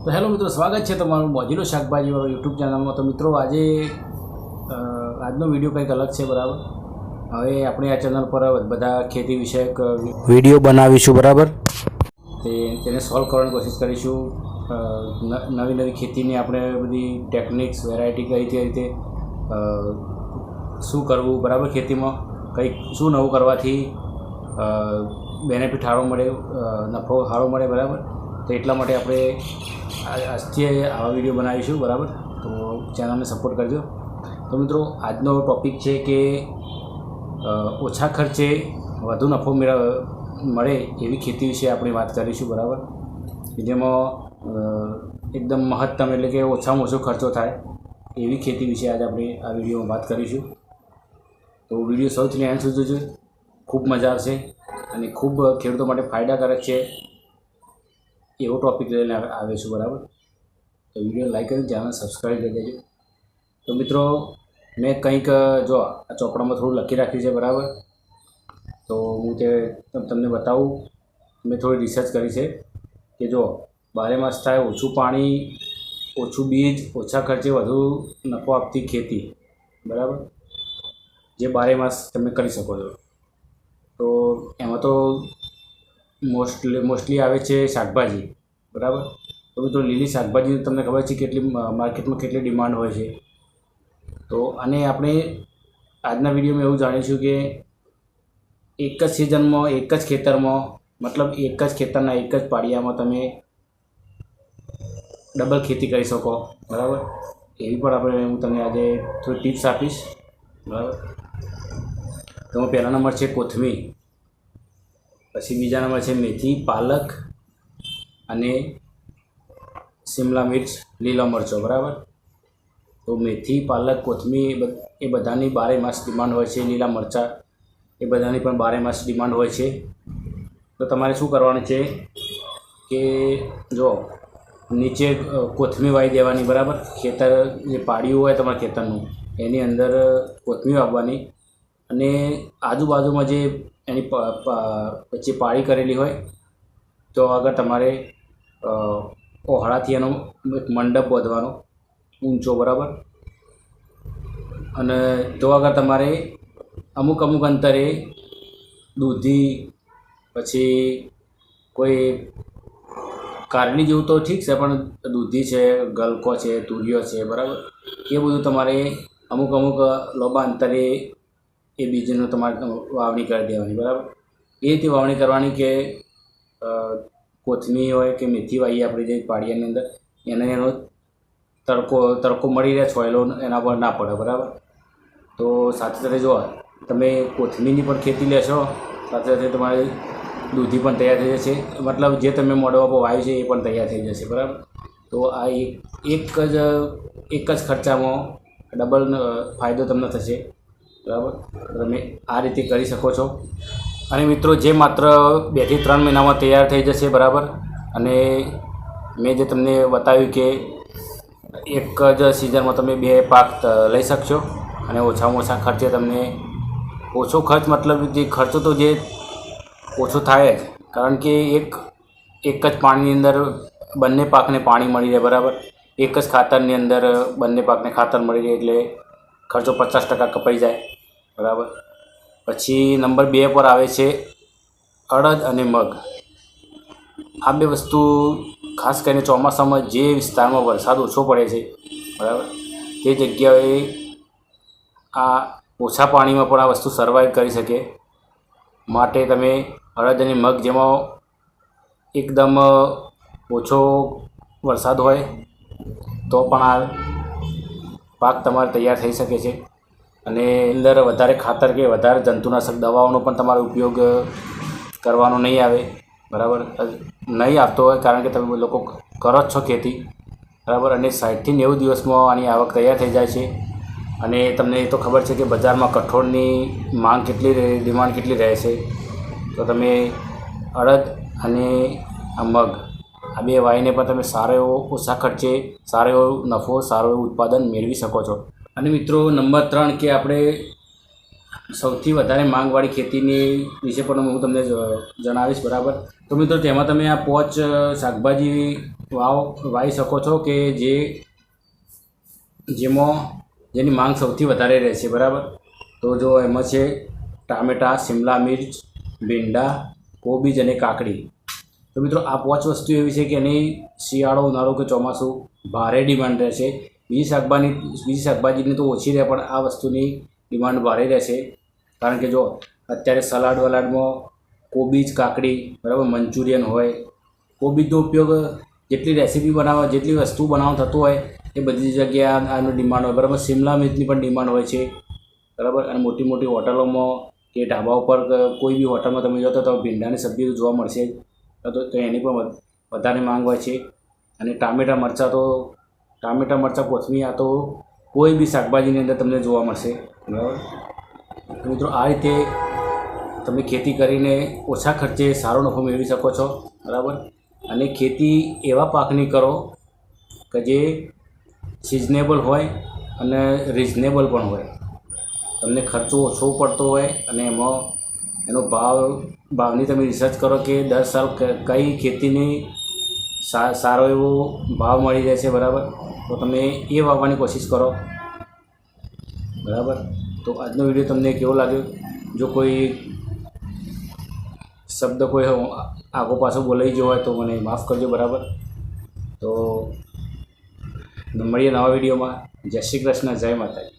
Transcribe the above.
તો હેલો મિત્રો, સ્વાગત છે તમારું મોજીલો શાકભાજીવાળો યુટ્યુબ ચેનલમાં। તો મિત્રો આજે આજનો વિડીયો કંઈક અલગ છે, બરાબર। હવે આપણે આ ચેનલ પર બધા ખેતી વિષયક વિડીયો બનાવીશું, બરાબર। તેને સોલ્વ કરવાની કોશિશ કરીશું। નવી નવી ખેતીની આપણે બધી ટેકનિક્સ, વેરાયટી કઈ રીતે શું કરવું, બરાબર। ખેતીમાં કંઈક શું નવું કરવાથી બેનિફિટ સારો મળે, નફો સારો મળે, બરાબર। તો એટલા માટે આપણે આજથી આવા વિડીયો બનાવીશું, બરાબર। તો ચેનલને સપોર્ટ કરજો। તો મિત્રો, આજનો ટૉપિક છે કે ઓછા ખર્ચે વધુ નફો મળે એવી ખેતી વિશે આપણે વાત કરીશું, બરાબર। જેમાં એકદમ મહત્તમ એટલે કે ઓછામાં ઓછો ખર્ચો થાય એવી ખેતી વિશે આજે આપણે આ વિડીયોમાં વાત કરીશું। તો વિડીયો સૌથી એન્ડ સુધી જોજો, ખૂબ મજા આવશે અને ખૂબ ખેડૂતો માટે ફાયદાકારક છે એવો ટૉપિક લઈને આવીશું, બરાબર। તો વિડીયો લાઈક કરી ચેનલ સબસ્ક્રાઈબ કરી દેજો। તો મિત્રો, મેં કંઈક જો આ ચોપડામાં થોડું લખી રાખ્યું છે, બરાબર। તો હું તે તમને બતાવું। મેં થોડી રિસર્ચ કરી છે કે જો બારે માસ થાય, ઓછું પાણી, ઓછું બીજ, ઓછા ખર્ચે વધુ નફો આપતી ખેતી, બરાબર, જે બારે માસ તમે કરી શકો છો। તો એમાં તો મોસ્ટલી આવે છે શાકભાજી, બરાબર। તો મિત્રો, લીલી શાકભાજી તમને ખબર છે કેટલી માર્કેટમાં કેટલી ડિમાન્ડ હોય છે। તો અને આપણે આજના વિડીયોમાં એવું જાણીશું કે એક જ સિઝનમાં, એક જ ખેતરમાં, મતલબ એક જ ખેતરના એક જ પાળિયામાં તમે ડબલ ખેતી કરી શકો, બરાબર। એવી પણ હું તમને આજે થોડી ટિપ્સ આપીશ, બરાબર। તો પહેલા નંબર છે કોથમીર, પછી બીજા નંબર છે મેથી, પાલક અને શિમલા મિર્ચ, લીલા મરચો, બરાબર। તો મેથી, પાલક, કોથમીર એ બધાની બારે માસ ડિમાન્ડ હોય છે। લીલા મરચાં એ બધાની પણ બારે માસ ડિમાન્ડ હોય છે। તો તમારે શું કરવાનું છે કે જો નીચે કોથમીર વાવી દેવાની, બરાબર। ખેતર જે પાડ્યું હોય તમારા ખેતરનું એની અંદર કોથમીર વાવવાની અને આજુબાજુમાં જે એની વચ્ચે પાળી કરેલી હોય તો આગળ તમારે ઓહળાથી એનો એક મંડપ બાંધવાનો ઊંચો, બરાબર। અને તો આગળ તમારે અમુક અંતરે દૂધી, પછી કોઈ કારણી જેવું તો ઠીક છે, પણ દૂધી છે, ગલકો છે, તુરિયો છે, બરાબર, એ બધું તમારે અમુક લાંબા અંતરે એ બીજનું તમારે વાવણી કરી દેવાની, બરાબર। એ રીતે વાવણી કરવાની કે કોથમીર હોય કે મેથી વાવીએ આપણે જે પાળિયાની અંદર, એનો તડકો મળી રહે, છોયલો એના પર ના પડે, બરાબર। તો સાથે સાથે જો તમે કોથમીરની પણ ખેતી લેશો, સાથે સાથે તમારી દૂધી પણ તૈયાર થઈ જશે, મતલબ જે તમે મોડવા પર વાવ્યું છે એ પણ તૈયાર થઈ જશે, બરાબર। તો આ એક જ ખર્ચામાં ડબલ ફાયદો તમને થશે, બરાબર। તમે આ રીતે કરી શકો છો। અને મિત્રો, જે માત્ર 2 થી 3 મહિનામાં તૈયાર થઈ જશે, બરાબર। અને મેં જે તમને બતાવ્યું કે એક જ સિઝનમાં તમે 2 પાક લઈ શકશો અને ઓછામાં ઓછા ખર્ચે તમને ઓછો ખર્ચ, મતલબ જે ખર્ચો તો જે ઓછો થાય જ, કારણ કે એક જ પાણીની અંદર બંને પાકને પાણી મળી રહે, બરાબર। એક જ ખાતરની અંદર બંને પાકને ખાતર મળી રહે એટલે ખર્ચો 50% કપાઈ જાય, બરાબર। પછી નંબર 2 પર આવે છે અડદ અને મગ। આ 2 વસ્તુ ખાસ કરીને ચોમાસામાં જે વિસ્તારમાં વરસાદ ઓછો પડે છે, બરાબર, તે જગ્યાએ આ ઓછા પાણીમાં પણ આ વસ્તુ સર્વાઈવ કરી શકે માટે તમે અડદ અને મગ, જેમાં એકદમ ઓછો વરસાદ હોય તો પણ આ પાક તમારે તૈયાર થઈ શકે છે। અને અંદર વધારે ખાતર કે વધારે જંતુનાશક દવાઓનો પણ તમારો ઉપયોગ કરવાનો નહીં આવે, બરાબર। નહીં આવતો હોય કારણ કે તમે લોકો કરો જ છો ખેતી, બરાબર। અને 60 થી 90 દિવસમાં આની આવક તૈયાર થઈ જાય છે। અને તમને એ તો ખબર છે કે બજારમાં કઠોળની માંગ ડિમાન્ડ કેટલી રહે છે। તો તમે અડદ અને આ મગ, આ 2 વાવીને પણ તમે સારો એવો ઓછા ખર્ચે સારો એવો નફો, સારું એવું ઉત્પાદન મેળવી શકો છો। અને મિત્રો, નંબર 3 કે આપણે સૌથી વધારે માંગવાળી ખેતીની વિશે પણ હું તમને જણાવીશ, બરાબર। તો મિત્રો, તેમાં તમે આ 5 શાકભાજી વાવી શકો છો કે જેમાં જેની માંગ સૌથી વધારે રહેશે, બરાબર. તો જો એમાં છે ટામેટાં, શિમલા મિર્ચ, ભીંડા, કોબીજ અને કાકડી. તો મિત્રો આ 5 વસ્તુ એવી છે કે એની શિયાળો, ઉનાળો કે ચોમાસું ભારે ડિમાન્ડ રહેશે. બીજી શાકભાજીની તો ઓછી રહે, પણ આ વસ્તુની ડિમાન્ડ ભારે રહેશે. કારણ કે જો અત્યારે સલાડ વલાડમાં કોબીજ, કાકડી, બરાબર, મંચુરિયન હોય, કોબીજનો ઉપયોગ જેટલી રેસીપી બનાવવા, જેટલી વસ્તુ બનાવવા થતું હોય એ બધી જગ્યાએ આનો ડિમાન્ડ હોય, બરાબર. શિમલા મિર્ચની પણ ડિમાન્ડ હોય છે, બરાબર. અને મોટી મોટી હોટલોમાં કે ઢાબા ઉપર કોઈ બી હોટલમાં તમે જાઓ તો ભીંડાની સબ્જી જોવા મળશે, તો એની પણ વધારે માંગ હોય છે. અને ટામેટાં, મરચાં, કોથમીર, આ તો કોઈ બી શાકભાજીની અંદર તમને જોવા મળશે, બરાબર. તો મિત્રો આ રીતે તમે ખેતી કરીને ઓછા ખર્ચે સારો નફો મેળવી શકો છો, બરાબર. અને ખેતી એવા પાકની કરો કે જે સિઝનેબલ હોય અને રિઝનેબલ પણ હોય. તમને ખર્ચો ઓછો પડતો હોય અને એમાં એનો ભાવની તમે રિસર્ચ કરો કે દર સાલ કઈ ખેતીની સારો એવો ભાવ મળી રહેશે, બરાબર. તો તમે એ વાવવાની કોશિશ કરો, બરાબર. તો આજનો વિડીયો તમને કેવો લાગ્યો? જો કોઈ શબ્દ કોઈ આગો પાછો બોલાઈ ગયો હોય તો મને માફ કરજો, બરાબર. તો મળીએ નવા વિડીયોમાં. જય શ્રી કૃષ્ણ, જય માતાજી.